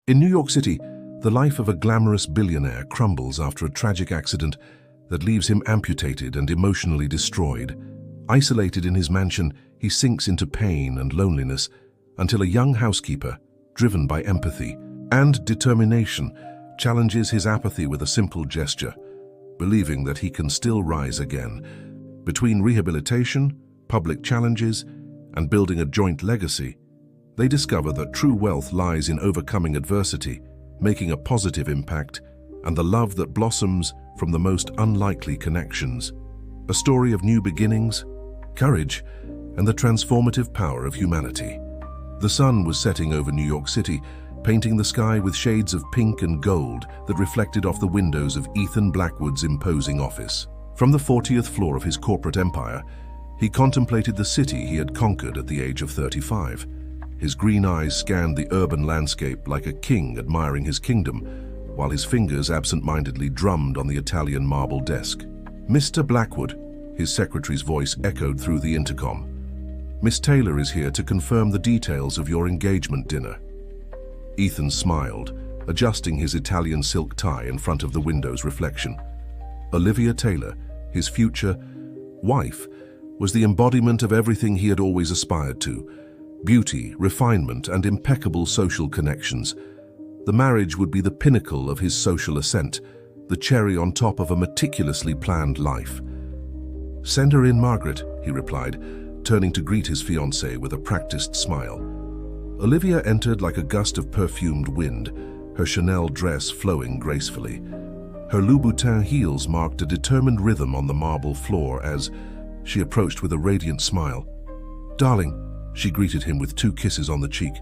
In New York City, the life of a glamorous billionaire crumbles after a tragic accident that leaves him amputated and emotionally destroyed. Isolated in his mansion, he sinks into pain and loneliness until a young housekeeper, driven by empathy and determination, challenges his apathy with a simple gesture, believing that he can still rise again. Between rehabilitation, public challenges, and building a joint legacy, they discover that true wealth lies in overcoming adversity, making a positive impact, and the love that blossoms from the most unlikely connections. A story of new beginnings, courage, and the transformative power of humanity. The sun was setting over New York City, painting the sky with shades of pink and gold that reflected off the windows of Ethan Blackwood's imposing office. From the 40th floor of his corporate empire, he contemplated the city he had conquered at the age of 35. His green eyes scanned the urban landscape like a king admiring his kingdom, while his fingers absent-mindedly drummed on the Italian marble desk. "Mr. Blackwood," his secretary's voice echoed through the intercom. "Miss Taylor is here to confirm the details of your engagement dinner." Ethan smiled, adjusting his Italian silk tie in front of the window's reflection. Olivia Taylor, his future wife, was the embodiment of everything he had always aspired to: beauty, refinement, and impeccable social connections. The marriage would be the pinnacle of his social ascent, the cherry on top of a meticulously planned life. "Send her in, Margaret," he replied, turning to greet his fiancée with a practiced smile. Olivia entered like a gust of perfumed wind, her Chanel dress flowing gracefully. Her Louboutin heels marked a determined rhythm on the marble floor as she approached with a radiant smile. "Darling," she greeted him with 2 kisses on the cheek,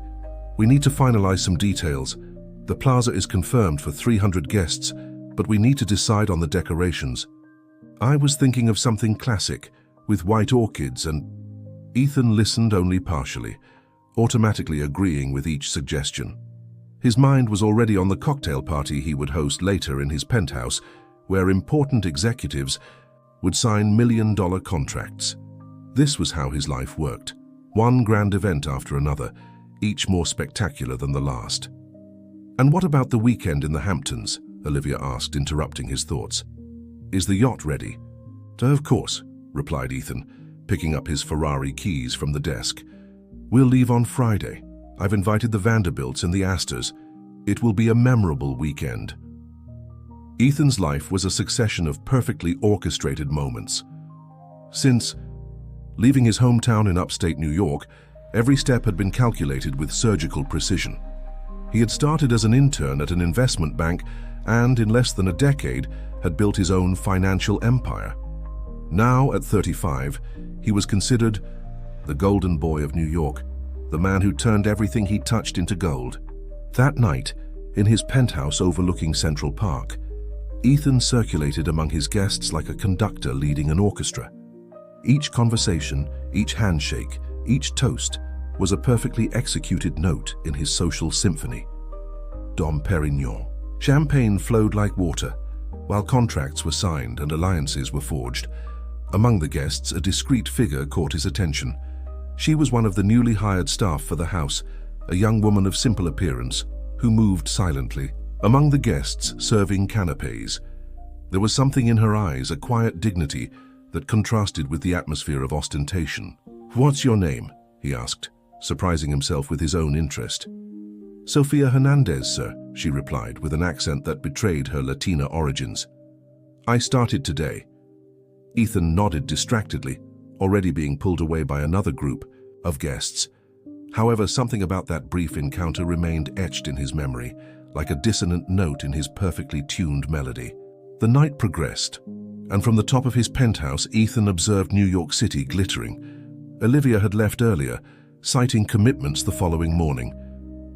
"we need to finalize some details. The plaza is confirmed for 300 guests, but we need to decide on the decorations. I was thinking of something classic, with white orchids and—" Ethan listened only partially, automatically agreeing with each suggestion. His mind was already on the cocktail party he would host later in his penthouse, where important executives would sign million-dollar contracts. This was how his life worked, one grand event after another, each more spectacular than the last. "And what about the weekend in the Hamptons?" Olivia asked, interrupting his thoughts. "Is the yacht ready?" "Of course," replied Ethan, picking up his Ferrari keys from the desk. "We'll leave on Friday. I've invited the Vanderbilts and the Astors. It will be a memorable weekend." Ethan's life was a succession of perfectly orchestrated moments. Since leaving his hometown in upstate New York, every step had been calculated with surgical precision. He had started as an intern at an investment bank and, in less than a decade, had built his own financial empire. Now, at 35, he was considered the golden boy of New York, the man who turned everything he touched into gold. That night, in his penthouse overlooking Central Park, Ethan circulated among his guests like a conductor leading an orchestra. Each conversation, each handshake, each toast was a perfectly executed note in his social symphony. Dom Perignon. Champagne flowed like water, while contracts were signed and alliances were forged. Among the guests, a discreet figure caught his attention. She was one of the newly hired staff for the house, a young woman of simple appearance, who moved silently among the guests serving canapés. There was something in her eyes, a quiet dignity that contrasted with the atmosphere of ostentation. "What's your name?" he asked, surprising himself with his own interest. "Sofia Hernandez, sir," she replied with an accent that betrayed her Latina origins. "I started today." Ethan nodded distractedly, already being pulled away by another group of guests. However, something about that brief encounter remained etched in his memory, like a dissonant note in his perfectly tuned melody. The night progressed, and from the top of his penthouse, Ethan observed New York City glittering. Olivia had left earlier, citing commitments the following morning.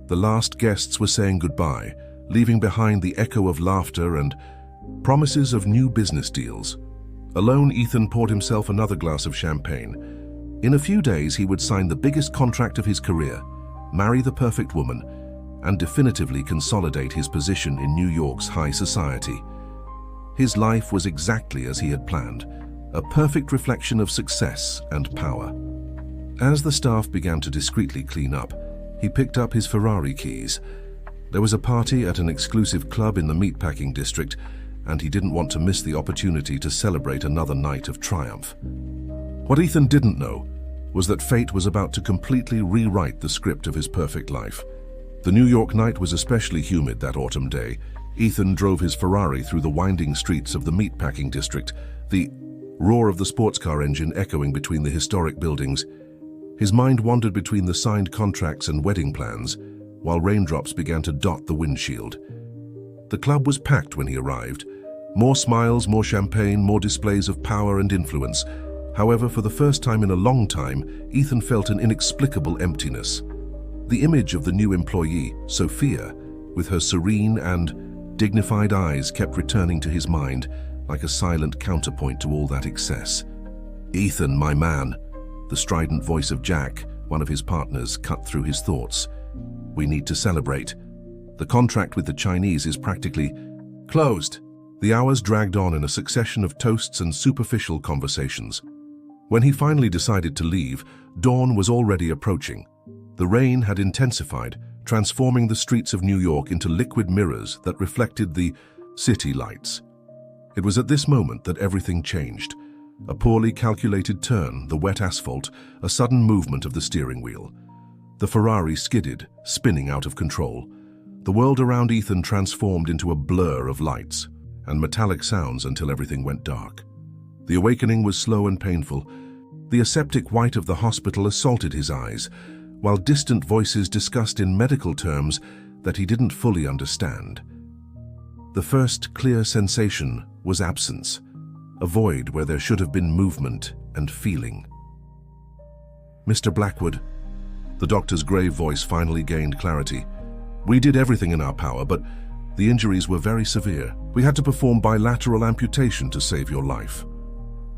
The last guests were saying goodbye, leaving behind the echo of laughter and promises of new business deals. Alone, Ethan poured himself another glass of champagne. In a few days, he would sign the biggest contract of his career, marry the perfect woman, and definitively consolidate his position in New York's high society. His life was exactly as he had planned, a perfect reflection of success and power. As the staff began to discreetly clean up, he picked up his Ferrari keys. There was a party at an exclusive club in the meatpacking district, and he didn't want to miss the opportunity to celebrate another night of triumph. What Ethan didn't know was that fate was about to completely rewrite the script of his perfect life. The New York night was especially humid that autumn day. Ethan drove his Ferrari through the winding streets of the meatpacking district, the roar of the sports car engine echoing between the historic buildings. His mind wandered between the signed contracts and wedding plans, while raindrops began to dot the windshield. The club was packed when he arrived. More smiles, more champagne, more displays of power and influence. However, for the first time in a long time, Ethan felt an inexplicable emptiness. The image of the new employee, Sophia, with her serene and dignified eyes, kept returning to his mind like a silent counterpoint to all that excess. "Ethan, my man," the strident voice of Jack, one of his partners, cut through his thoughts. "We need to celebrate. The contract with the Chinese is practically closed." The hours dragged on in a succession of toasts and superficial conversations. When he finally decided to leave, dawn was already approaching. The rain had intensified, transforming the streets of New York into liquid mirrors that reflected the city lights. It was at this moment that everything changed. A poorly calculated turn, the wet asphalt, a sudden movement of the steering wheel. The Ferrari skidded, spinning out of control. The world around Ethan transformed into a blur of lights and metallic sounds until everything went dark. The awakening was slow and painful. The aseptic white of the hospital assaulted his eyes, while distant voices discussed in medical terms that he didn't fully understand. The first clear sensation was absence, a void where there should have been movement and feeling. "Mr. Blackwood," the doctor's grave voice finally gained clarity. "We did everything in our power, but the injuries were very severe. We had to perform bilateral amputation to save your life."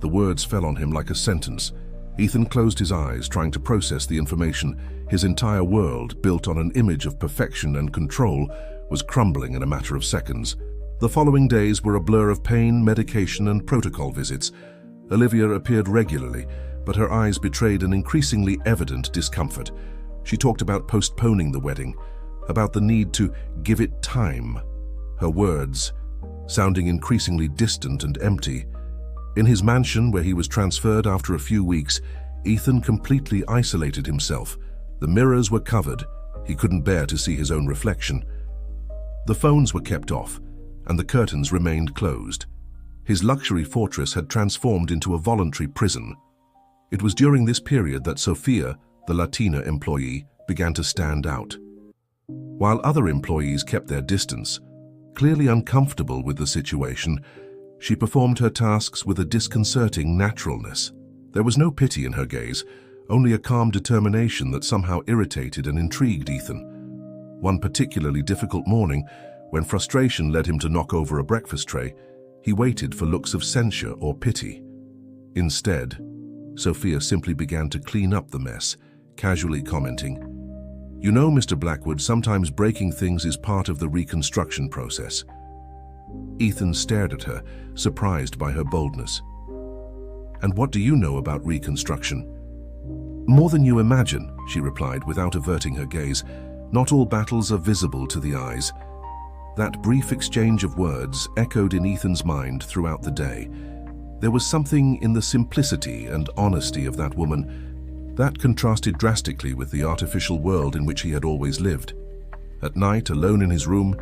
The words fell on him like a sentence. Ethan closed his eyes, trying to process the information. His entire world, built on an image of perfection and control, was crumbling in a matter of seconds. The following days were a blur of pain, medication, and protocol visits. Olivia appeared regularly, but her eyes betrayed an increasingly evident discomfort. She talked about postponing the wedding, about the need to give it time. Her words, sounding increasingly distant and empty. In his mansion, where he was transferred after a few weeks, Ethan completely isolated himself. The mirrors were covered. He couldn't bear to see his own reflection. The phones were kept off, and the curtains remained closed. His luxury fortress had transformed into a voluntary prison. It was during this period that Sophia, the Latina employee, began to stand out. While other employees kept their distance, clearly uncomfortable with the situation, she performed her tasks with a disconcerting naturalness. There was no pity in her gaze, only a calm determination that somehow irritated and intrigued Ethan. One particularly difficult morning, when frustration led him to knock over a breakfast tray, he waited for looks of censure or pity. Instead, Sophia simply began to clean up the mess, casually commenting, "You know, Mr. Blackwood, sometimes breaking things is part of the reconstruction process." Ethan stared at her, surprised by her boldness. "And what do you know about reconstruction?" "More than you imagine," she replied without averting her gaze. "Not all battles are visible to the eyes." That brief exchange of words echoed in Ethan's mind throughout the day. There was something in the simplicity and honesty of that woman that contrasted drastically with the artificial world in which he had always lived. At night, alone in his room,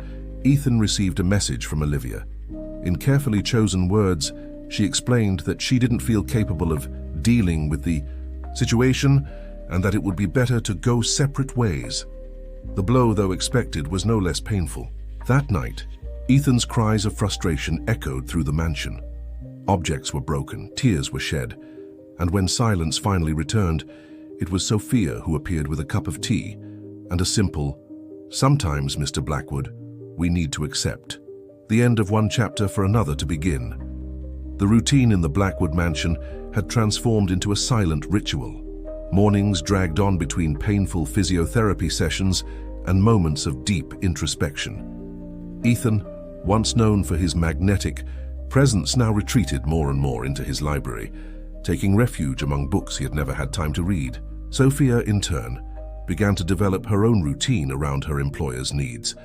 Ethan received a message from Olivia. In carefully chosen words, she explained that she didn't feel capable of dealing with the situation and that it would be better to go separate ways. The blow, though expected, was no less painful. That night, Ethan's cries of frustration echoed through the mansion. Objects were broken, tears were shed, and when silence finally returned, it was Sophia who appeared with a cup of tea and a simple, "Sometimes, Mr. Blackwood, we need to accept." The end of one chapter for another to begin. The routine in the Blackwood mansion had transformed into a silent ritual. Mornings dragged on between painful physiotherapy sessions and moments of deep introspection. Ethan, once known for his magnetic presence, now retreated more and more into his library, taking refuge among books he had never had time to read. Sophia, in turn, began to develop her own routine around her employer's needs.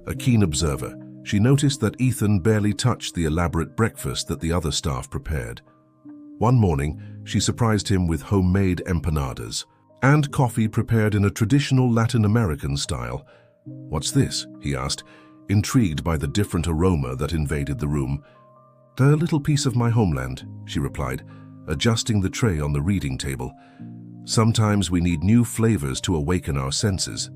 A keen observer, she noticed that Ethan barely touched the elaborate breakfast that the other staff prepared. One morning, she surprised him with homemade empanadas and coffee prepared in a traditional Latin American style. "What's this?" he asked, intrigued by the different aroma that invaded the room. "A little piece of my homeland," she replied, adjusting the tray on the reading table. "Sometimes we need new flavors to awaken our senses."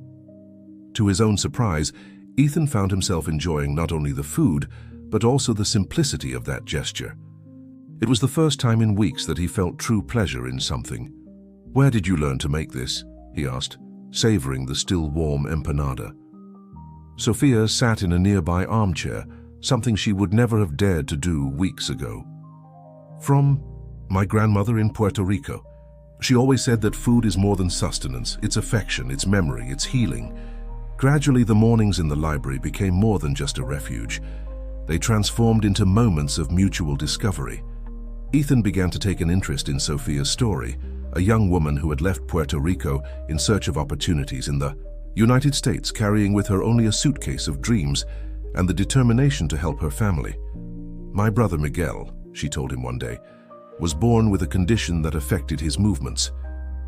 To his own surprise, Ethan found himself enjoying not only the food, but also the simplicity of that gesture. It was the first time in weeks that he felt true pleasure in something. "Where did you learn to make this?" he asked, savoring the still warm empanada. Sophia sat in a nearby armchair, something she would never have dared to do weeks ago. "From my grandmother in Puerto Rico. She always said that food is more than sustenance, it's affection, it's memory, it's healing." Gradually, the mornings in the library became more than just a refuge. They transformed into moments of mutual discovery. Ethan began to take an interest in Sophia's story, a young woman who had left Puerto Rico in search of opportunities in the United States, carrying with her only a suitcase of dreams and the determination to help her family. "My brother Miguel," she told him one day, "was born with a condition that affected his movements.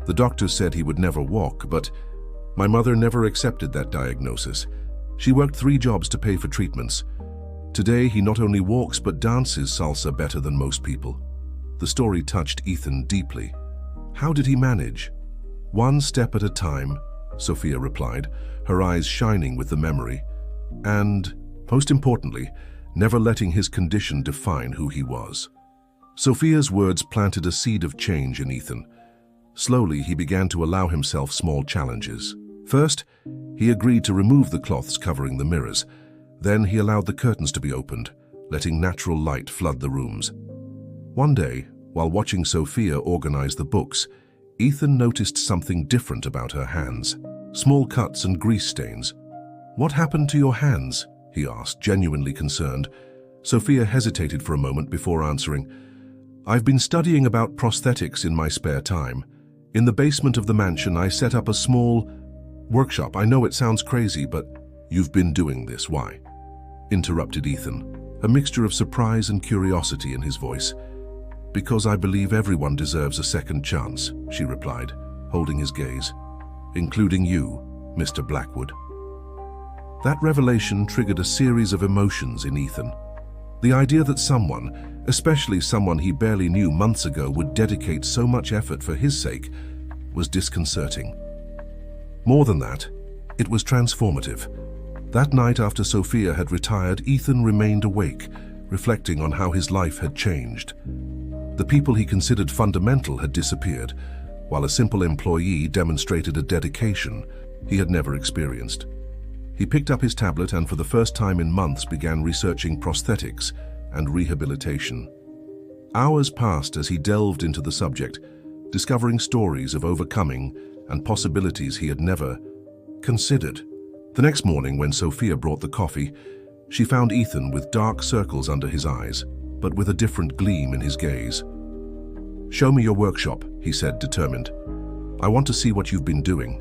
The doctors said he would never walk, but my mother never accepted that diagnosis. She worked 3 jobs to pay for treatments. Today, he not only walks but dances salsa better than most people." The story touched Ethan deeply. "How did he manage?" "One step at a time," Sophia replied, her eyes shining with the memory. "And, most importantly, never letting his condition define who he was." Sophia's words planted a seed of change in Ethan. Slowly, he began to allow himself small challenges. First, he agreed to remove the cloths covering the mirrors. Then he allowed the curtains to be opened, letting natural light flood the rooms. One day, while watching Sophia organize the books, Ethan noticed something different about her hands. Small cuts and grease stains. "What happened to your hands?" he asked, genuinely concerned. Sophia hesitated for a moment before answering. "I've been studying about prosthetics in my spare time. In the basement of the mansion, I set up a small workshop. I know it sounds crazy, but you've been doing this. Why?" interrupted Ethan, a mixture of surprise and curiosity in his voice. "Because I believe everyone deserves a second chance," she replied, holding his gaze. "Including you, Mr. Blackwood." That revelation triggered a series of emotions in Ethan. The idea that someone, especially someone he barely knew months ago, would dedicate so much effort for his sake was disconcerting. More than that, it was transformative. That night after Sophia had retired, Ethan remained awake, reflecting on how his life had changed. The people he considered fundamental had disappeared, while a simple employee demonstrated a dedication he had never experienced. He picked up his tablet and for the first time in months began researching prosthetics and rehabilitation. Hours passed as he delved into the subject, discovering stories of overcoming and possibilities he had never considered. The next morning, when Sophia brought the coffee, she found Ethan with dark circles under his eyes, but with a different gleam in his gaze. "Show me your workshop," he said, determined. "I want to see what you've been doing."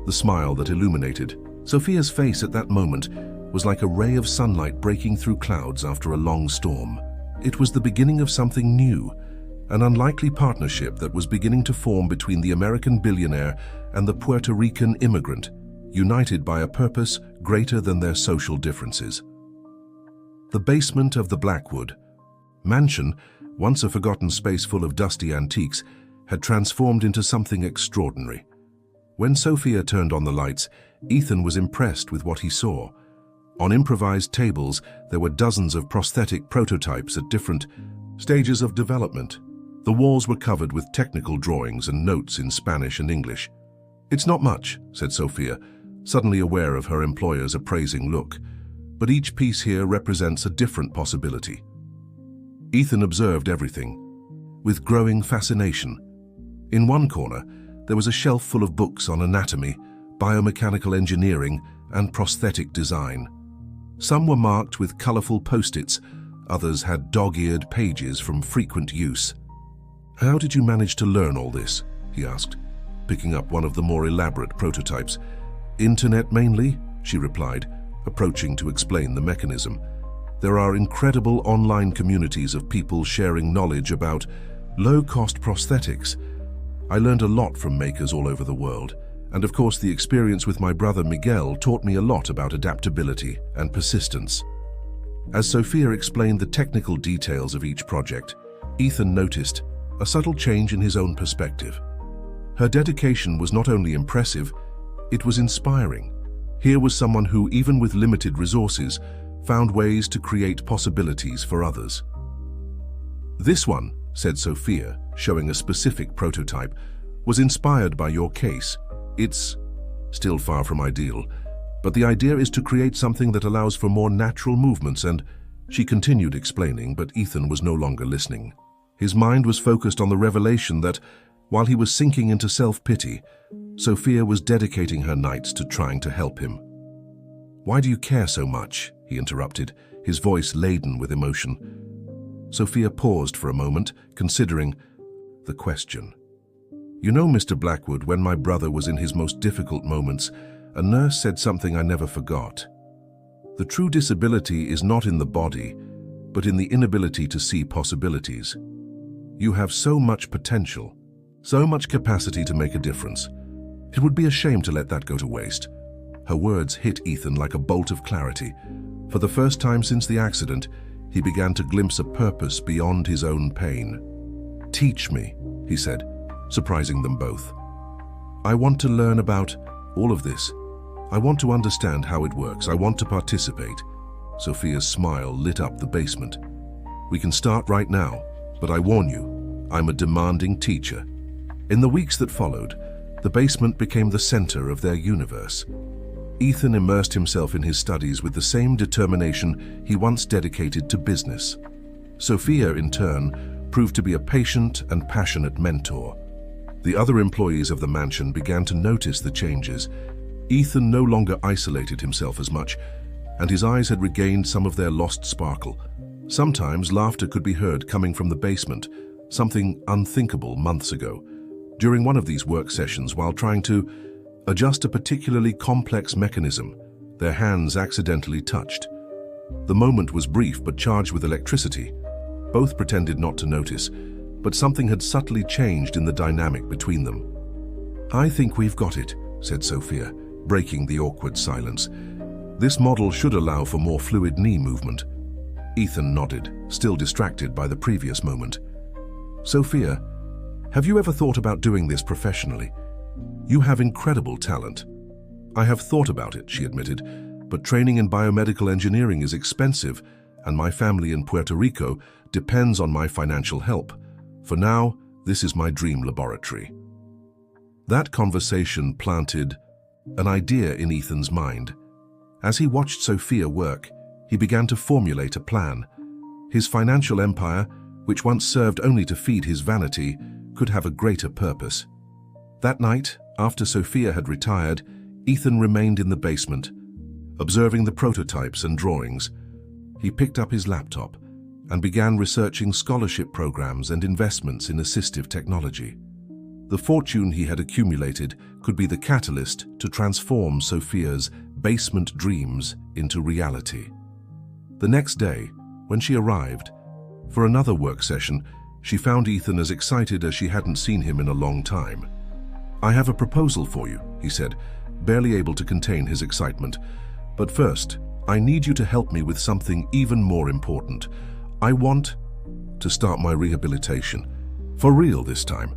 The smile that illuminated Sophia's face at that moment was like a ray of sunlight breaking through clouds after a long storm. It was the beginning of something new, an unlikely partnership that was beginning to form between the American billionaire and the Puerto Rican immigrant, united by a purpose greater than their social differences. The basement of the Blackwood mansion, once a forgotten space full of dusty antiques, had transformed into something extraordinary. When Sophia turned on the lights, Ethan was impressed with what he saw. On improvised tables, there were dozens of prosthetic prototypes at different stages of development. The walls were covered with technical drawings and notes in Spanish and English. "It's not much," said Sophia, suddenly aware of her employer's appraising look, "but each piece here represents a different possibility." Ethan observed everything with growing fascination. In one corner, there was a shelf full of books on anatomy, biomechanical engineering, and prosthetic design. Some were marked with colorful post-its, others had dog-eared pages from frequent use. "How did you manage to learn all this?" he asked, picking up one of the more elaborate prototypes. "Internet mainly," she replied, approaching to explain the mechanism. There are incredible online communities of people sharing knowledge about low-cost prosthetics. I learned a lot from makers all over the world, and of course the experience with my brother Miguel taught me a lot about adaptability and persistence. As Sophia explained the technical details of each project, Ethan noticed a subtle change in his own perspective. Her dedication was not only impressive, it was inspiring. Here was someone who, even with limited resources, found ways to create possibilities for others. "This one," said Sophia, showing a specific prototype, "was inspired by your case. It's still far from ideal, but the idea is to create something that allows for more natural movements," and she continued explaining, but Ethan was no longer listening. His mind was focused on the revelation that, while he was sinking into self-pity, Sophia was dedicating her nights to trying to help him. "Why do you care so much?" he interrupted, his voice laden with emotion. Sophia paused for a moment, considering the question. "You know, Mr. Blackwood, when my brother was in his most difficult moments, a nurse said something I never forgot. The true disability is not in the body, but in the inability to see possibilities. You have so much potential, so much capacity to make a difference. It would be a shame to let that go to waste." Her words hit Ethan like a bolt of clarity. For the first time since the accident, he began to glimpse a purpose beyond his own pain. "Teach me," he said, surprising them both. "I want to learn about all of this. I want to understand how it works. I want to participate." Sophia's smile lit up the basement. "We can start right now, but I warn you, I'm a demanding teacher." In the weeks that followed, the basement became the center of their universe. Ethan immersed himself in his studies with the same determination he once dedicated to business. Sophia, in turn, proved to be a patient and passionate mentor. The other employees of the mansion began to notice the changes. Ethan no longer isolated himself as much, and his eyes had regained some of their lost sparkle. Sometimes laughter could be heard coming from the basement, something unthinkable months ago. During one of these work sessions, while trying to adjust a particularly complex mechanism, their hands accidentally touched. The moment was brief but charged with electricity. Both pretended not to notice, but something had subtly changed in the dynamic between them. "I think we've got it," said Sophia, breaking the awkward silence. "This model should allow for more fluid knee movement." Ethan nodded, still distracted by the previous moment. "Sophia, have you ever thought about doing this professionally? You have incredible talent." "I have thought about it," she admitted, "but training in biomedical engineering is expensive, and my family in Puerto Rico depends on my financial help. For now, this is my dream laboratory." That conversation planted an idea in Ethan's mind. As he watched Sophia work, he began to formulate a plan. His financial empire, which once served only to feed his vanity, could have a greater purpose. That night, after Sophia had retired, Ethan remained in the basement, observing the prototypes and drawings. He picked up his laptop and began researching scholarship programs and investments in assistive technology. The fortune he had accumulated could be the catalyst to transform Sophia's basement dreams into reality. The next day, when she arrived for another work session, she found Ethan as excited as she hadn't seen him in a long time. "I have a proposal for you," he said, barely able to contain his excitement. "But first, I need you to help me with something even more important. I want to start my rehabilitation. For real this time."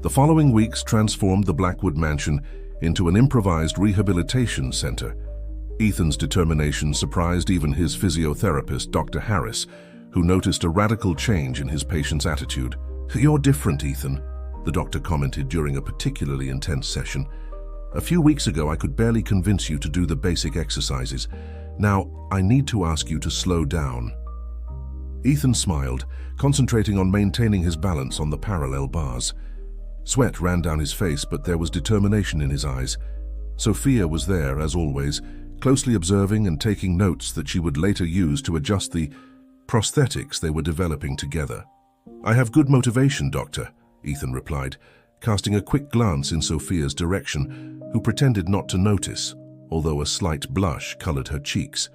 The following weeks transformed the Blackwood mansion into an improvised rehabilitation center. Ethan's determination surprised even his physiotherapist, Dr. Harris, who noticed a radical change in his patient's attitude. "You're different, Ethan," the doctor commented during a particularly intense session. "A few weeks ago, I could barely convince you to do the basic exercises. Now, I need to ask you to slow down." Ethan smiled, concentrating on maintaining his balance on the parallel bars. Sweat ran down his face, but there was determination in his eyes. Sophia was there, as always, closely observing and taking notes that she would later use to adjust the prosthetics they were developing together. "I have good motivation, Doctor," Ethan replied, casting a quick glance in Sophia's direction, who pretended not to notice. although a slight blush colored her cheeks.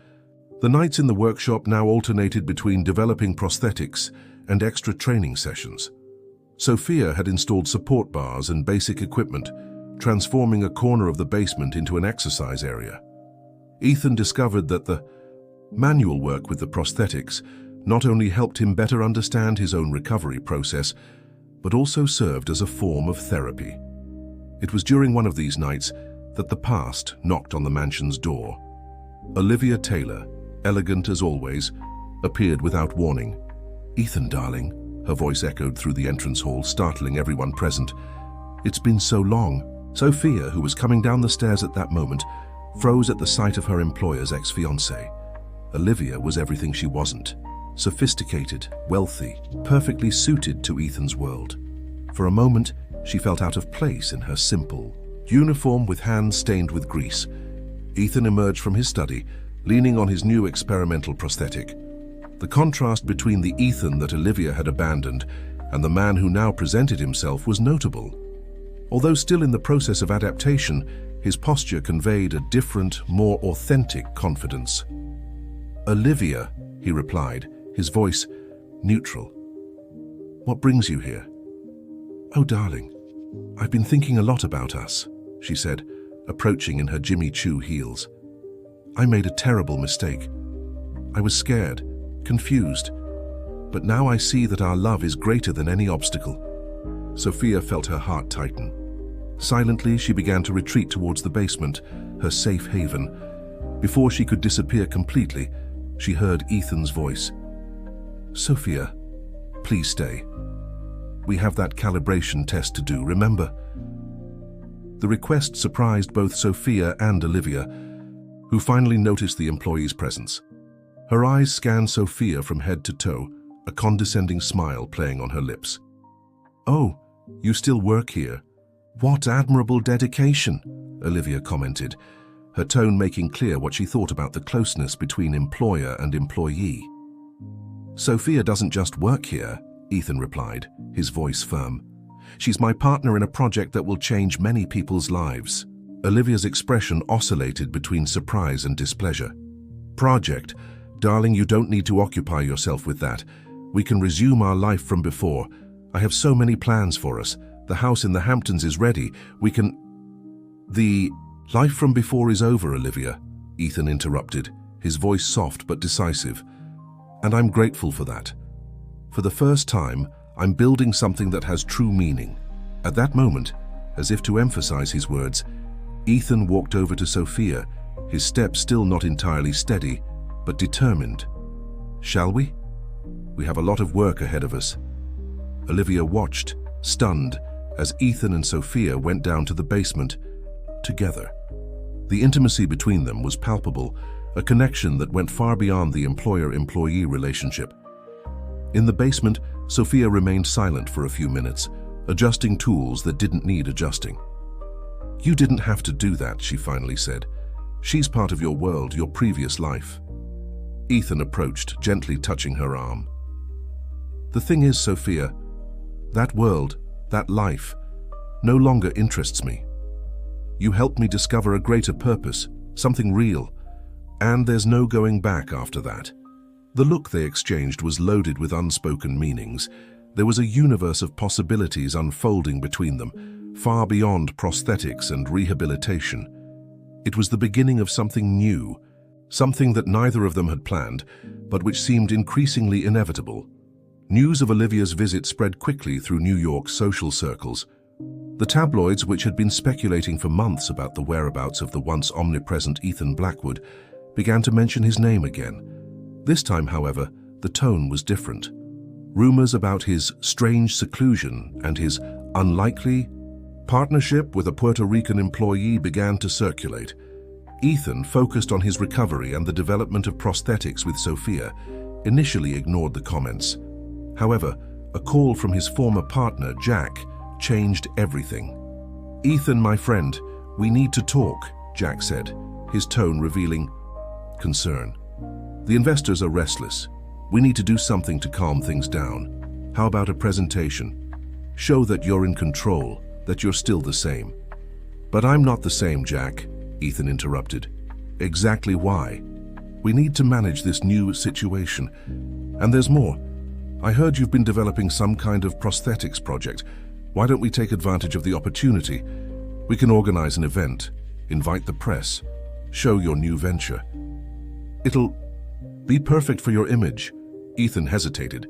The nights in the workshop now alternated between developing prosthetics and extra training sessions. Sophia had installed support bars and basic equipment, transforming a corner of the basement into an exercise area. Ethan discovered that the manual work with the prosthetics not only helped him better understand his own recovery process, but also served as a form of therapy. It was during one of these nights that the past knocked on the mansion's door. Olivia Taylor, elegant as always, appeared without warning. "Ethan, darling," her voice echoed through the entrance hall, startling everyone present. "It's been so long." Sophia, who was coming down the stairs at that moment, froze at the sight of her employer's ex-fiancé. Olivia was everything she wasn't. Sophisticated, wealthy, perfectly suited to Ethan's world. For a moment, she felt out of place in her simple uniform with hands stained with grease. Ethan emerged from his study, leaning on his new experimental prosthetic. The contrast between the Ethan that Olivia had abandoned and the man who now presented himself was notable. Although still in the process of adaptation, his posture conveyed a different, more authentic confidence. "Olivia," he replied, his voice neutral. "What brings you here?" "Oh, darling, I've been thinking a lot about us," she said, approaching in her Jimmy Choo heels. "I made a terrible mistake. I was scared, confused, but now I see that our love is greater than any obstacle." Sophia felt her heart tighten. Silently, she began to retreat towards the basement, her safe haven. Before she could disappear completely, she heard Ethan's voice. "Sophia, please stay. We have that calibration test to do, remember?" The request surprised both Sophia and Olivia, who finally noticed the employee's presence. Her eyes scanned Sophia from head to toe, a condescending smile playing on her lips. "Oh, you still work here? What admirable dedication," Olivia commented, her tone making clear what she thought about the closeness between employer and employee. "Sophia doesn't just work here," Ethan replied, his voice firm. "She's my partner in a project that will change many people's lives." Olivia's expression oscillated between surprise and displeasure. "Project? Darling, you don't need to occupy yourself with that. We can resume our life from before. I have so many plans for us. The house in the Hamptons is ready. We can—" "The life from before is over, Olivia," Ethan interrupted, his voice soft but decisive. "And I'm grateful for that. For the first time, I'm building something that has true meaning." At that moment, as if to emphasize his words, Ethan walked over to Sophia, his step still not entirely steady, but determined. "Shall we? We have a lot of work ahead of us." Olivia watched, stunned, as Ethan and Sophia went down to the basement, together. The intimacy between them was palpable, a connection that went far beyond the employer-employee relationship. In the basement, Sophia remained silent for a few minutes, adjusting tools that didn't need adjusting. "You didn't have to do that," she finally said. "She's part of your world, your previous life." Ethan approached, gently touching her arm. "The thing is, Sophia, that world, that life, no longer interests me. You helped me discover a greater purpose, something real, and there's no going back after that." The look they exchanged was loaded with unspoken meanings. There was a universe of possibilities unfolding between them, far beyond prosthetics and rehabilitation. It was the beginning of something new, something that neither of them had planned, but which seemed increasingly inevitable. News of Olivia's visit spread quickly through New York's social circles. The tabloids, which had been speculating for months about the whereabouts of the once omnipresent Ethan Blackwood, began to mention his name again. This time, however, the tone was different. Rumors about his strange seclusion and his unlikely partnership with a Puerto Rican employee began to circulate. Ethan, focused on his recovery and the development of prosthetics with Sophia, initially ignored the comments. However, a call from his former partner, Jack, changed everything. "Ethan, my friend, we need to talk," Jack said, his tone revealing concern. "The investors are restless. We need to do something to calm things down. How about a presentation? Show that you're in control, that you're still the same." "But I'm not the same, Jack," Ethan interrupted. Exactly why. We need to manage this new situation. And there's more. I heard you've been developing some kind of prosthetics project. Why don't we take advantage of the opportunity? We can organize an event, invite the press, show your new venture. It'll be perfect for your image. Ethan hesitated.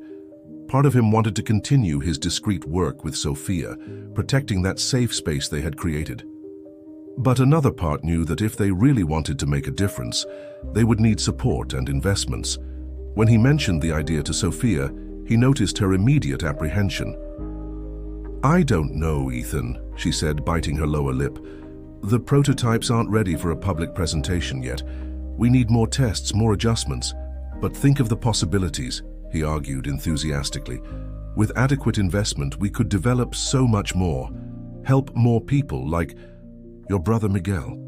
Part of him wanted to continue his discreet work with Sophia, protecting that safe space they had created. But another part knew that if they really wanted to make a difference, they would need support and investments. When he mentioned the idea to Sophia, he noticed her immediate apprehension. I don't know, Ethan, she said, biting her lower lip. The prototypes aren't ready for a public presentation yet. We need more tests, more adjustments. But think of the possibilities, he argued enthusiastically. With adequate investment, we could develop so much more. Help more people, like your brother Miguel.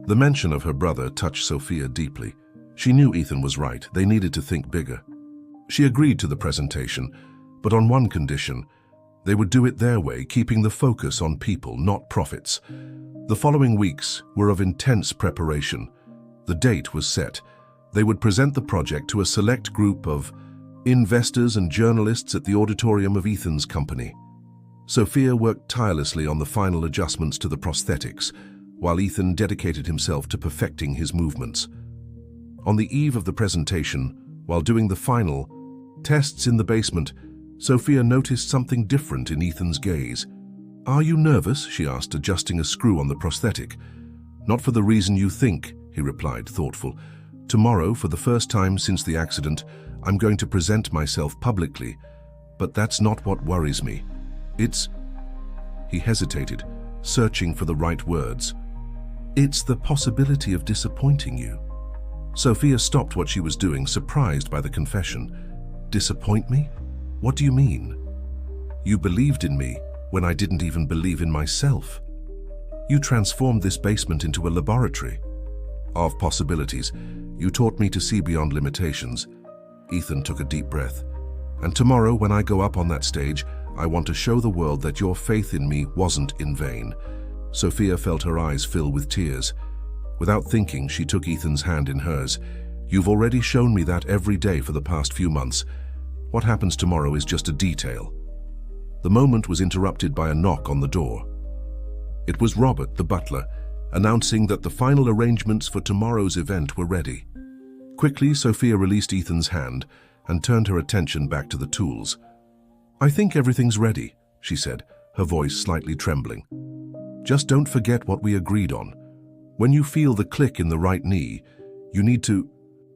The mention of her brother touched Sophia deeply. She knew Ethan was right. They needed to think bigger. She agreed to the presentation, but on one condition. They would do it their way, keeping the focus on people, not profits. The following weeks were of intense preparation. The date was set. They would present the project to a select group of investors and journalists at the auditorium of Ethan's company. Sophia worked tirelessly on the final adjustments to the prosthetics, while Ethan dedicated himself to perfecting his movements. On the eve of the presentation, while doing the final tests in the basement, Sophia noticed something different in Ethan's gaze. Are you nervous? She asked, adjusting a screw on the prosthetic. Not for the reason you think, he replied, thoughtful. Tomorrow, for the first time since the accident, I'm going to present myself publicly. But that's not what worries me. It's... He hesitated, searching for the right words. It's the possibility of disappointing you. Sophia stopped what she was doing, surprised by the confession. Disappoint me? What do you mean? You believed in me when I didn't even believe in myself. You transformed this basement into a laboratory of possibilities. You taught me to see beyond limitations. Ethan took a deep breath. And tomorrow, when I go up on that stage, I want to show the world that your faith in me wasn't in vain. Sophia felt her eyes fill with tears. Without thinking, she took Ethan's hand in hers. You've already shown me that every day for the past few months. What happens tomorrow is just a detail. The moment was interrupted by a knock on the door. It was Robert, the butler, announcing that the final arrangements for tomorrow's event were ready. Quickly, Sophia released Ethan's hand and turned her attention back to the tools. I think everything's ready, she said, her voice slightly trembling. Just don't forget what we agreed on. When you feel the click in the right knee, you need to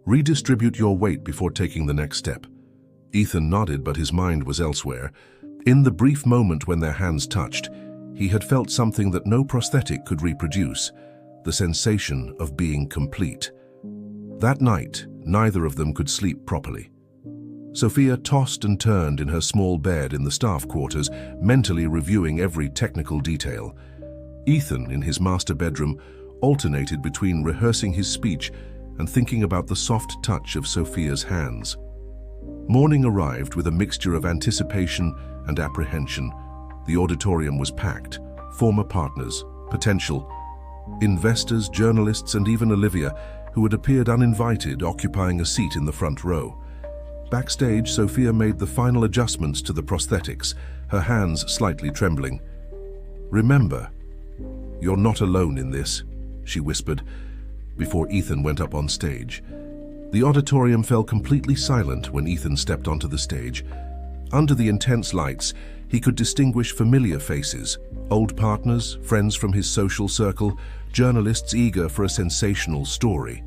redistribute your weight before taking the next step. Ethan nodded, but his mind was elsewhere. In the brief moment when their hands touched, he had felt something that no prosthetic could reproduce, the sensation of being complete. That night, neither of them could sleep properly. Sophia tossed and turned in her small bed in the staff quarters, mentally reviewing every technical detail. Ethan, in his master bedroom, alternated between rehearsing his speech and thinking about the soft touch of Sophia's hands. Morning arrived with a mixture of anticipation and apprehension. The auditorium was packed. Former partners, potential investors, journalists, and even Olivia, who had appeared uninvited, occupying a seat in the front row. Backstage, Sophia made the final adjustments to the prosthetics, her hands slightly trembling. Remember, you're not alone in this, she whispered, before Ethan went up on stage. The auditorium fell completely silent when Ethan stepped onto the stage. Under the intense lights, he could distinguish familiar faces, old partners, friends from his social circle, journalists eager for a sensational story.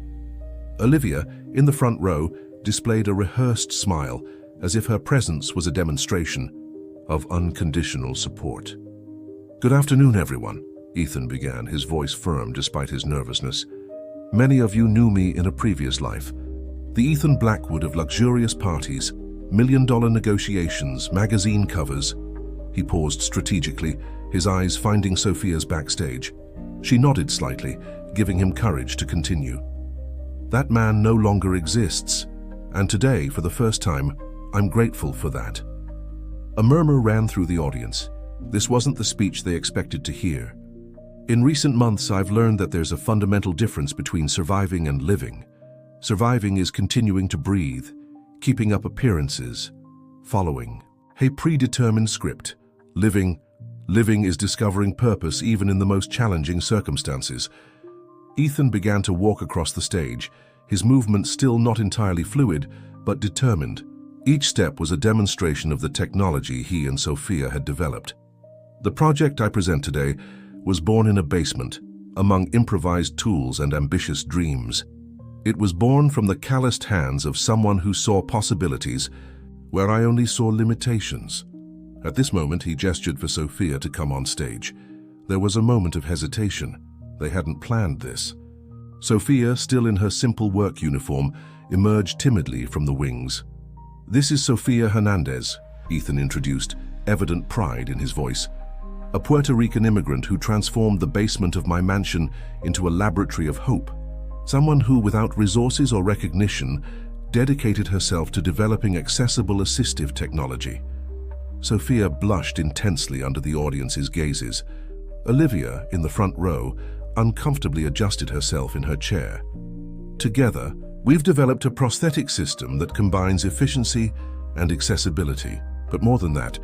Olivia, in the front row, displayed a rehearsed smile, as if her presence was a demonstration of unconditional support. Good afternoon, everyone, Ethan began, his voice firm despite his nervousness. Many of you knew me in a previous life. The Ethan Blackwood of luxurious parties, million-dollar negotiations, magazine covers. He paused strategically, his eyes finding Sophia's backstage. She nodded slightly, giving him courage to continue. That man no longer exists, and today, for the first time, I'm grateful for that. A murmur ran through the audience. This wasn't the speech they expected to hear. In recent months, I've learned that there's a fundamental difference between surviving and living. Surviving is continuing to breathe, keeping up appearances, following a predetermined script. Living is discovering purpose even in the most challenging circumstances. Ethan began to walk across the stage, his movement still not entirely fluid, but determined. Each step was a demonstration of the technology he and Sophia had developed. The project I present today was born in a basement, among improvised tools and ambitious dreams. It was born from the calloused hands of someone who saw possibilities where I only saw limitations. At this moment, he gestured for Sophia to come on stage. There was a moment of hesitation. They hadn't planned this. Sophia, still in her simple work uniform, emerged timidly from the wings. "This is Sophia Hernandez," Ethan introduced, evident pride in his voice. "A Puerto Rican immigrant who transformed the basement of my mansion into a laboratory of hope. Someone who, without resources or recognition, dedicated herself to developing accessible assistive technology." Sophia blushed intensely under the audience's gazes. Olivia, in the front row, uncomfortably adjusted herself in her chair. "Together, we've developed a prosthetic system that combines efficiency and accessibility. But more than that,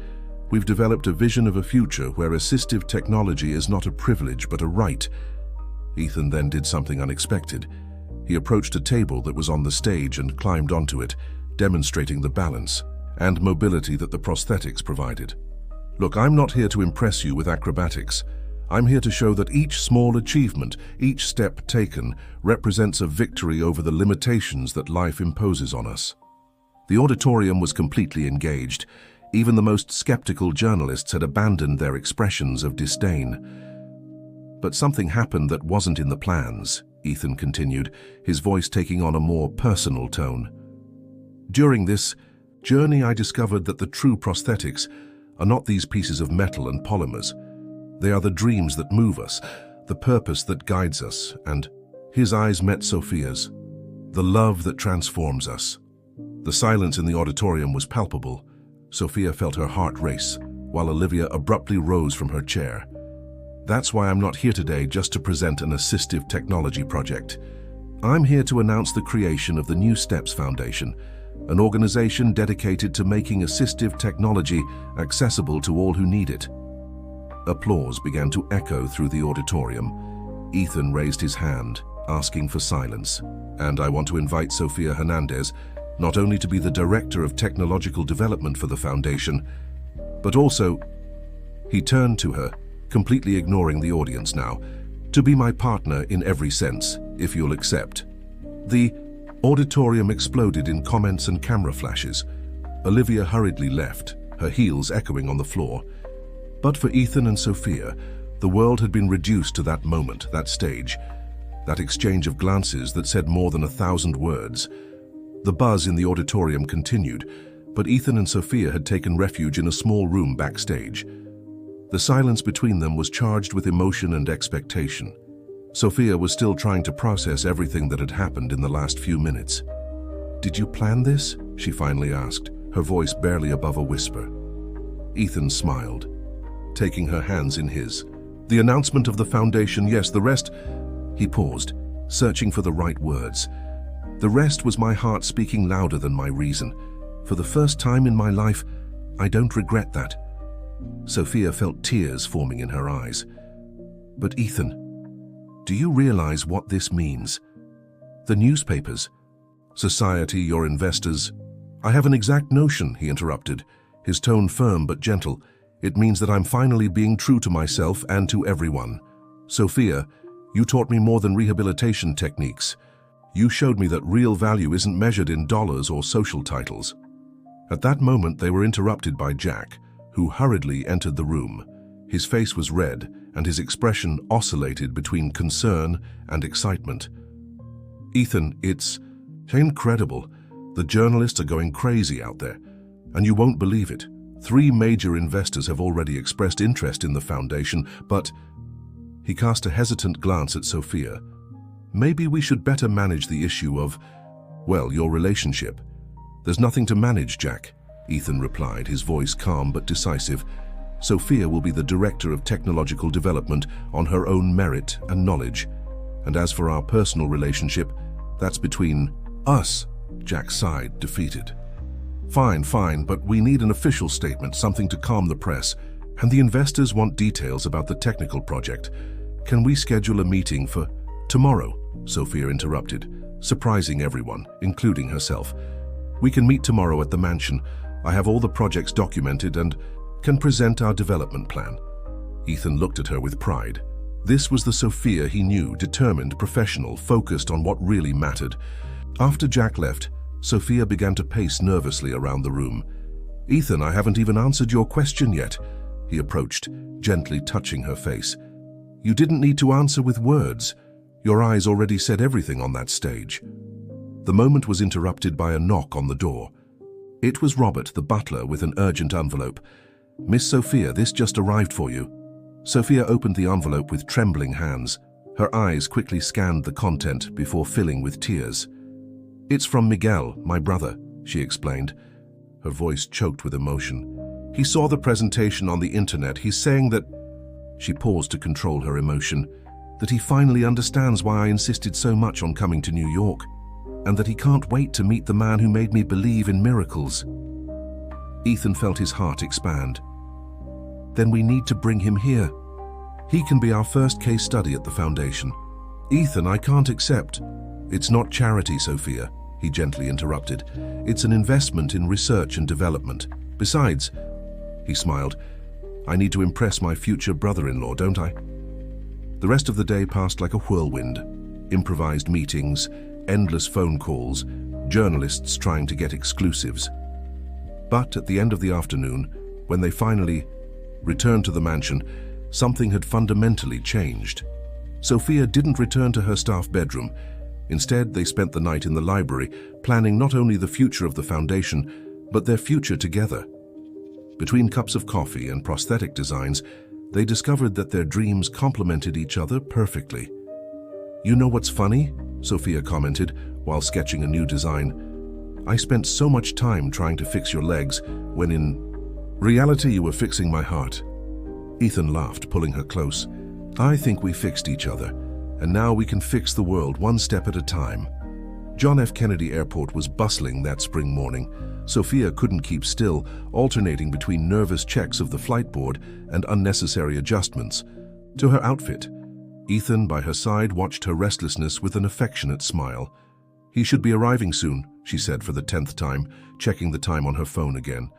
we've developed a vision of a future where assistive technology is not a privilege but a right." Ethan then did something unexpected. He approached a table that was on the stage and climbed onto it, demonstrating the balance and mobility that the prosthetics provided. "Look, I'm not here to impress you with acrobatics. I'm here to show that each small achievement, each step taken, represents a victory over the limitations that life imposes on us." The auditorium was completely engaged. Even the most skeptical journalists had abandoned their expressions of disdain. "But something happened that wasn't in the plans," Ethan continued, his voice taking on a more personal tone. "During this journey, I discovered that the true prosthetics are not these pieces of metal and polymers. They are the dreams that move us, the purpose that guides us, and..." His eyes met Sophia's. "The love that transforms us." The silence in the auditorium was palpable. Sophia felt her heart race, while Olivia abruptly rose from her chair. "That's why I'm not here today just to present an assistive technology project. I'm here to announce the creation of the New Steps Foundation, an organization dedicated to making assistive technology accessible to all who need it." Applause began to echo through the auditorium. Ethan raised his hand, asking for silence. "And I want to invite Sophia Hernandez not only to be the Director of Technological Development for the Foundation, but also..." He turned to her, completely ignoring the audience now, "to be my partner in every sense, if you'll accept." The auditorium exploded in comments and camera flashes. Olivia hurriedly left, her heels echoing on the floor. But for Ethan and Sophia, the world had been reduced to that moment, that stage, that exchange of glances that said more than 1,000 words. The buzz in the auditorium continued, but Ethan and Sophia had taken refuge in a small room backstage. The silence between them was charged with emotion and expectation. Sophia was still trying to process everything that had happened in the last few minutes. "Did you plan this?" she finally asked, her voice barely above a whisper. Ethan smiled, taking her hands in his. "The announcement of the foundation, yes, the rest..." He paused, searching for the right words. "The rest was my heart speaking louder than my reason. For the first time in my life, I don't regret that." Sophia felt tears forming in her eyes. "But Ethan, do you realize what this means? The newspapers, society, your investors..." "I have an exact notion," he interrupted, his tone firm but gentle. "It means that I'm finally being true to myself and to everyone. Sophia, you taught me more than rehabilitation techniques. You showed me that real value isn't measured in dollars or social titles." At that moment, they were interrupted by Jack, who hurriedly entered the room. His face was red, and his expression oscillated between concern and excitement. "Ethan, it's incredible. The journalists are going crazy out there, and you won't believe it. 3 major investors have already expressed interest in the foundation, but..." He cast a hesitant glance at Sophia. "Maybe we should better manage the issue of, well, your relationship." "There's nothing to manage, Jack," Ethan replied, his voice calm but decisive. Sophia will be the director of technological development on her own merit and knowledge. And as for our personal relationship, that's between us, Jack sighed, defeated. Fine, but we need an official statement, something to calm the press. And the investors want details about the technical project. Can we schedule a meeting for tomorrow? Sophia interrupted, surprising everyone, including herself. We can meet tomorrow at the mansion. I have all the projects documented and can present our development plan. Ethan looked at her with pride. This was the Sophia he knew, determined, professional, focused on what really mattered. After Jack left, Sophia began to pace nervously around the room. Ethan, I haven't even answered your question yet. He approached, gently touching her face. You didn't need to answer with words. Your eyes already said everything on that stage. The moment was interrupted by a knock on the door. It was Robert, the butler, with an urgent envelope. Miss Sophia, this just arrived for you. Sophia opened the envelope with trembling hands. Her eyes quickly scanned the content before filling with tears. It's from Miguel, my brother, she explained. Her voice choked with emotion. He saw the presentation on the internet. He's saying that... She paused to control her emotion. That he finally understands why I insisted so much on coming to New York. And that he can't wait to meet the man who made me believe in miracles. Ethan felt his heart expand. Then we need to bring him here. He can be our first case study at the foundation. Ethan, I can't accept. It's not charity, Sophia, he gently interrupted. It's an investment in research and development. Besides, he smiled, I need to impress my future brother-in-law, don't I? The rest of the day passed like a whirlwind. Improvised meetings, endless phone calls, journalists trying to get exclusives. But at the end of the afternoon, when they finally returned to the mansion, something had fundamentally changed. Sophia didn't return to her staff bedroom. Instead, they spent the night in the library, planning not only the future of the foundation, but their future together. Between cups of coffee and prosthetic designs, they discovered that their dreams complemented each other perfectly. You know what's funny? Sophia commented while sketching a new design. I spent so much time trying to fix your legs when in reality you were fixing my heart. Ethan laughed, pulling her close. I think we fixed each other, and now we can fix the world one step at a time. John F. Kennedy Airport was bustling that spring morning. Sophia couldn't keep still, alternating between nervous checks of the flight board and unnecessary adjustments. To her outfit, Ethan, by her side, watched her restlessness with an affectionate smile. He should be arriving soon, she said for the 10th time, checking the time on her phone again.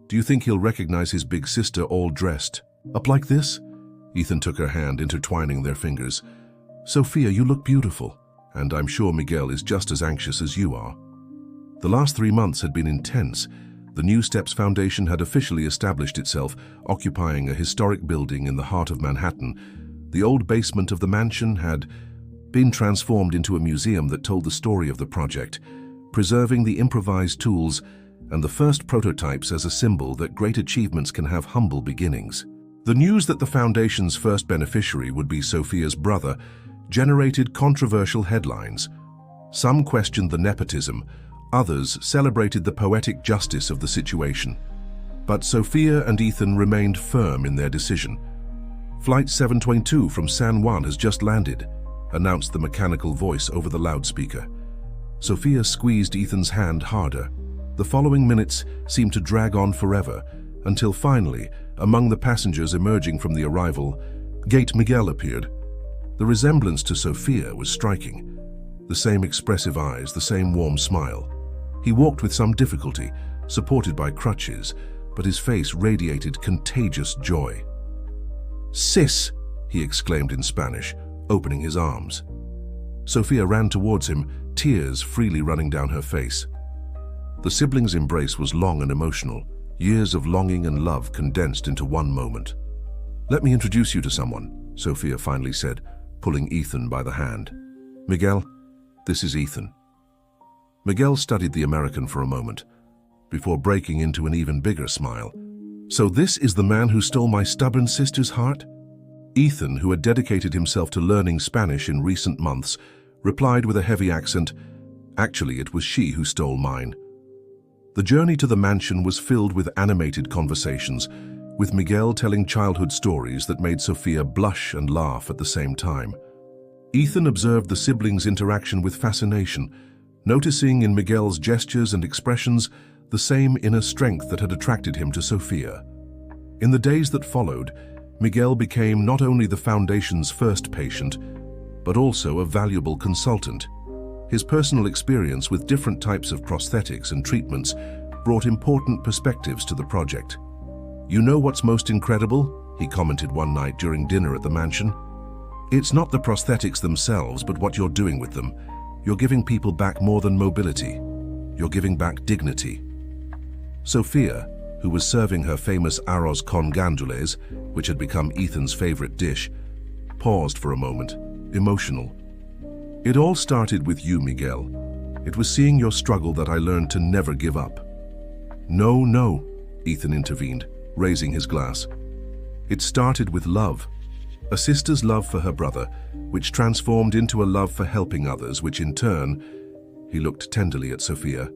Do you think he'll recognize his big sister all dressed up like this? Ethan took her hand, intertwining their fingers. Sophia, you look beautiful, and I'm sure Miguel is just as anxious as you are. The last 3 months had been intense. The New Steps Foundation had officially established itself, occupying a historic building in the heart of Manhattan. The old basement of the mansion had been transformed into a museum that told the story of the project, preserving the improvised tools and the first prototypes as a symbol that great achievements can have humble beginnings. The news that the Foundation's first beneficiary would be Sophia's brother generated controversial headlines. Some questioned the nepotism, others celebrated the poetic justice of the situation. But Sophia and Ethan remained firm in their decision. Flight 722 from San Juan has just landed, announced the mechanical voice over the loudspeaker. Sophia squeezed Ethan's hand harder. The following minutes seemed to drag on forever, until finally, among the passengers emerging from the arrival, Gate Miguel appeared. The resemblance to Sophia was striking. The same expressive eyes, the same warm smile. He walked with some difficulty, supported by crutches, but his face radiated contagious joy. "Sis!" he exclaimed in Spanish, opening his arms. Sophia ran towards him, tears freely running down her face. The siblings' embrace was long and emotional, years of longing and love condensed into one moment. "Let me introduce you to someone," Sophia finally said, pulling Ethan by the hand. "Miguel, this is Ethan." Miguel studied the American for a moment, before breaking into an even bigger smile. "So this is the man who stole my stubborn sister's heart?" Ethan, who had dedicated himself to learning Spanish in recent months, replied with a heavy accent, "Actually, it was she who stole mine." The journey to the mansion was filled with animated conversations, with Miguel telling childhood stories that made Sophia blush and laugh at the same time. Ethan observed the siblings' interaction with fascination, noticing in Miguel's gestures and expressions the same inner strength that had attracted him to Sophia. In the days that followed, Miguel became not only the Foundation's first patient, but also a valuable consultant. His personal experience with different types of prosthetics and treatments brought important perspectives to the project. "You know what's most incredible?" he commented one night during dinner at the mansion. "It's not the prosthetics themselves, but what you're doing with them. You're giving people back more than mobility. You're giving back dignity." Sophia, who was serving her famous arroz con gandules, which had become Ethan's favorite dish, paused for a moment, emotional. "It all started with you, Miguel. It was seeing your struggle that I learned to never give up." "No, no," Ethan intervened, raising his glass. "It started with love. A sister's love for her brother, which transformed into a love for helping others, which in turn," he looked tenderly at Sophia,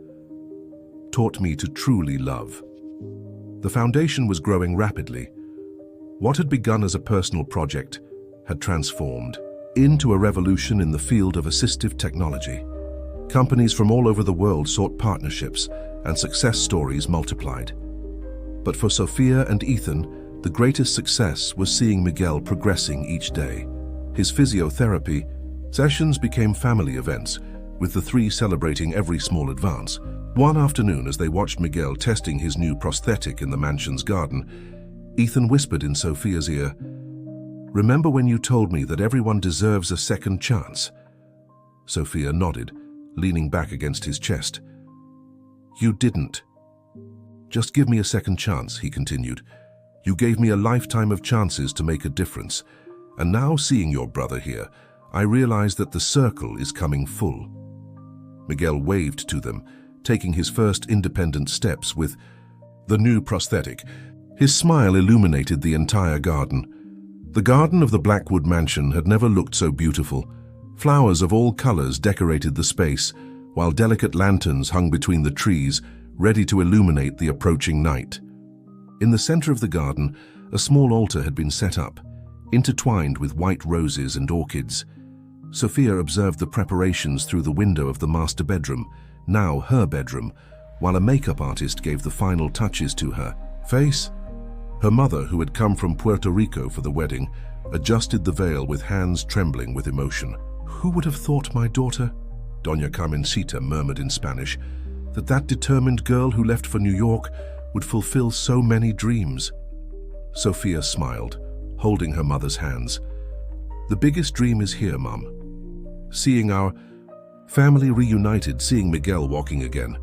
"taught me to truly love." The Foundation was growing rapidly. What had begun as a personal project had transformed into a revolution in the field of assistive technology. Companies from all over the world sought partnerships, and success stories multiplied. But for Sophia and Ethan, the greatest success was seeing Miguel progressing each day. His physiotherapy sessions became family events, with the three celebrating every small advance. One afternoon, as they watched Miguel testing his new prosthetic in the mansion's garden, Ethan whispered in Sophia's ear, "Remember when you told me that everyone deserves a second chance?" Sophia nodded, leaning back against his chest. "You didn't. Just give me a second chance," he continued. "You gave me a lifetime of chances to make a difference. And now, seeing your brother here, I realize that the circle is coming full." Miguel waved to them, taking his first independent steps with the new prosthetic. His smile illuminated the entire garden. The garden of the Blackwood mansion had never looked so beautiful. Flowers of all colors decorated the space, while delicate lanterns hung between the trees, ready to illuminate the approaching night. In the center of the garden, a small altar had been set up, intertwined with white roses and orchids. Sophia observed the preparations through the window of the master bedroom, now her bedroom, while a makeup artist gave the final touches to her face. Her mother, who had come from Puerto Rico for the wedding, adjusted the veil with hands trembling with emotion. "Who would have thought, my daughter," Doña Carmencita murmured in Spanish, that determined girl who left for New York would fulfill so many dreams?" Sophia smiled, holding her mother's hands. "The biggest dream is here, Mum. Seeing our family reunited, seeing Miguel walking again."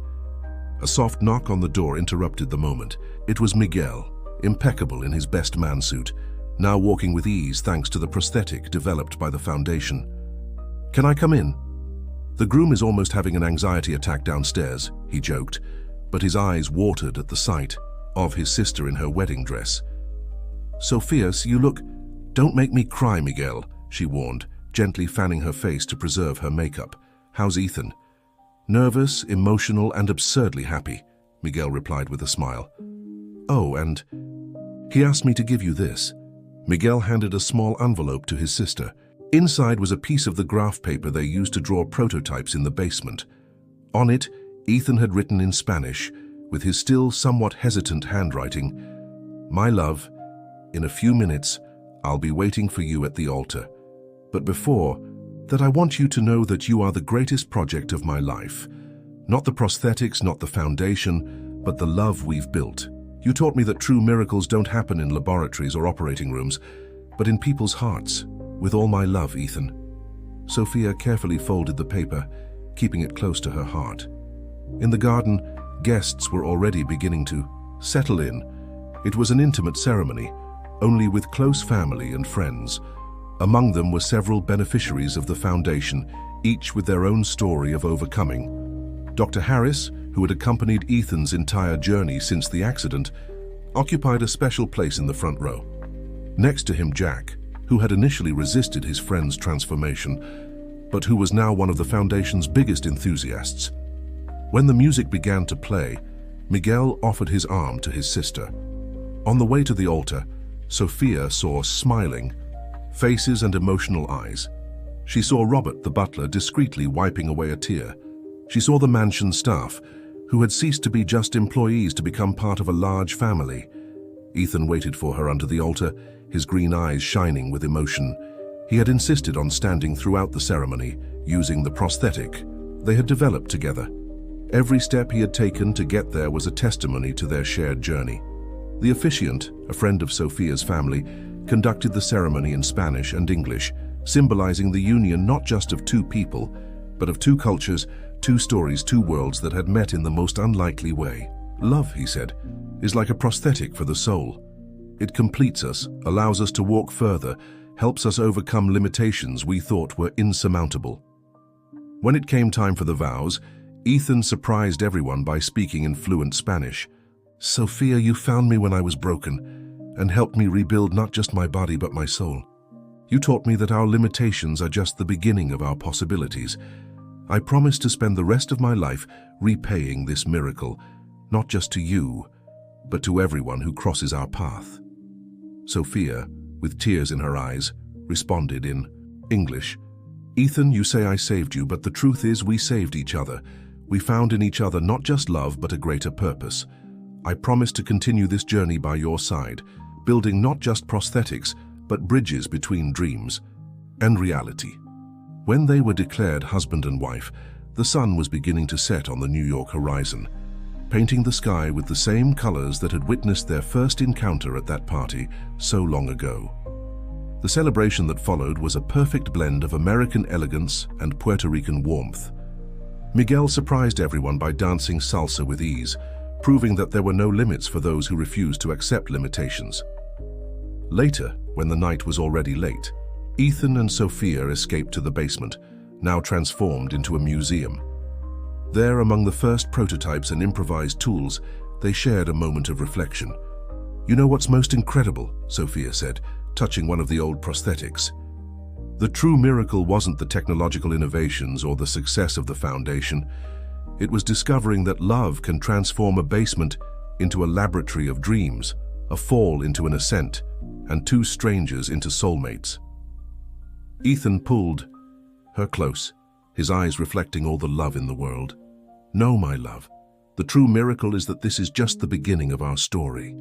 A soft knock on the door interrupted the moment. It was Miguel, impeccable in his best man suit, now walking with ease thanks to the prosthetic developed by the Foundation. "Can I come in?" "The groom is almost having an anxiety attack downstairs," he joked, but his eyes watered at the sight of his sister in her wedding dress. "Sophia, you look—" "Don't make me cry, Miguel," she warned, gently fanning her face to preserve her makeup. "How's Ethan?" "Nervous, emotional, and absurdly happy," Miguel replied with a smile. "Oh, and he asked me to give you this." Miguel handed a small envelope to his sister. Inside was a piece of the graph paper they used to draw prototypes in the basement. On it, Ethan had written in Spanish, with his still somewhat hesitant handwriting, "My love, in a few minutes, I'll be waiting for you at the altar. But before that, I want you to know that you are the greatest project of my life. Not the prosthetics, not the Foundation, but the love we've built. You taught me that true miracles don't happen in laboratories or operating rooms, but in people's hearts. With all my love, Ethan." Sophia carefully folded the paper, keeping it close to her heart. In the garden, guests were already beginning to settle in. It was an intimate ceremony, only with close family and friends. Among them were several beneficiaries of the Foundation, each with their own story of overcoming. Dr. Harris, who had accompanied Ethan's entire journey since the accident, occupied a special place in the front row. Next to him, Jack, who had initially resisted his friend's transformation, but who was now one of the Foundation's biggest enthusiasts. When the music began to play, Miguel offered his arm to his sister. On the way to the altar, Sophia saw smiling faces and emotional eyes. She saw Robert, the butler, discreetly wiping away a tear. She saw the mansion staff, who had ceased to be just employees to become part of a large family. Ethan waited for her under the altar, his green eyes shining with emotion. He had insisted on standing throughout the ceremony, using the prosthetic they had developed together. Every step he had taken to get there was a testimony to their shared journey. The officiant, a friend of Sophia's family, conducted the ceremony in Spanish and English, symbolizing the union not just of two people, but of two cultures, two stories, two worlds that had met in the most unlikely way. Love, he said, is like a prosthetic for the soul. It completes us, allows us to walk further, helps us overcome limitations we thought were insurmountable. When it came time for the vows, Ethan surprised everyone by speaking in fluent Spanish. "Sophia, you found me when I was broken and helped me rebuild not just my body but my soul. You taught me that our limitations are just the beginning of our possibilities. I promise to spend the rest of my life repaying this miracle, not just to you, but to everyone who crosses our path." Sophia, with tears in her eyes, responded in English, "Ethan, you say I saved you, but the truth is we saved each other. We found in each other not just love, but a greater purpose. I promise to continue this journey by your side, building not just prosthetics, but bridges between dreams and reality." When they were declared husband and wife, the sun was beginning to set on the New York horizon, painting the sky with the same colors that had witnessed their first encounter at that party so long ago. The celebration that followed was a perfect blend of American elegance and Puerto Rican warmth. Miguel surprised everyone by dancing salsa with ease, proving that there were no limits for those who refused to accept limitations. Later, when the night was already late, Ethan and Sophia escaped to the basement, now transformed into a museum. There, among the first prototypes and improvised tools, they shared a moment of reflection. "You know what's most incredible?" Sophia said, touching one of the old prosthetics. "The true miracle wasn't the technological innovations or the success of the foundation. It was discovering that love can transform a basement into a laboratory of dreams, a fall into an ascent, and two strangers into soulmates." Ethan pulled her close, his eyes reflecting all the love in the world. "No, my love, the true miracle is that this is just the beginning of our story."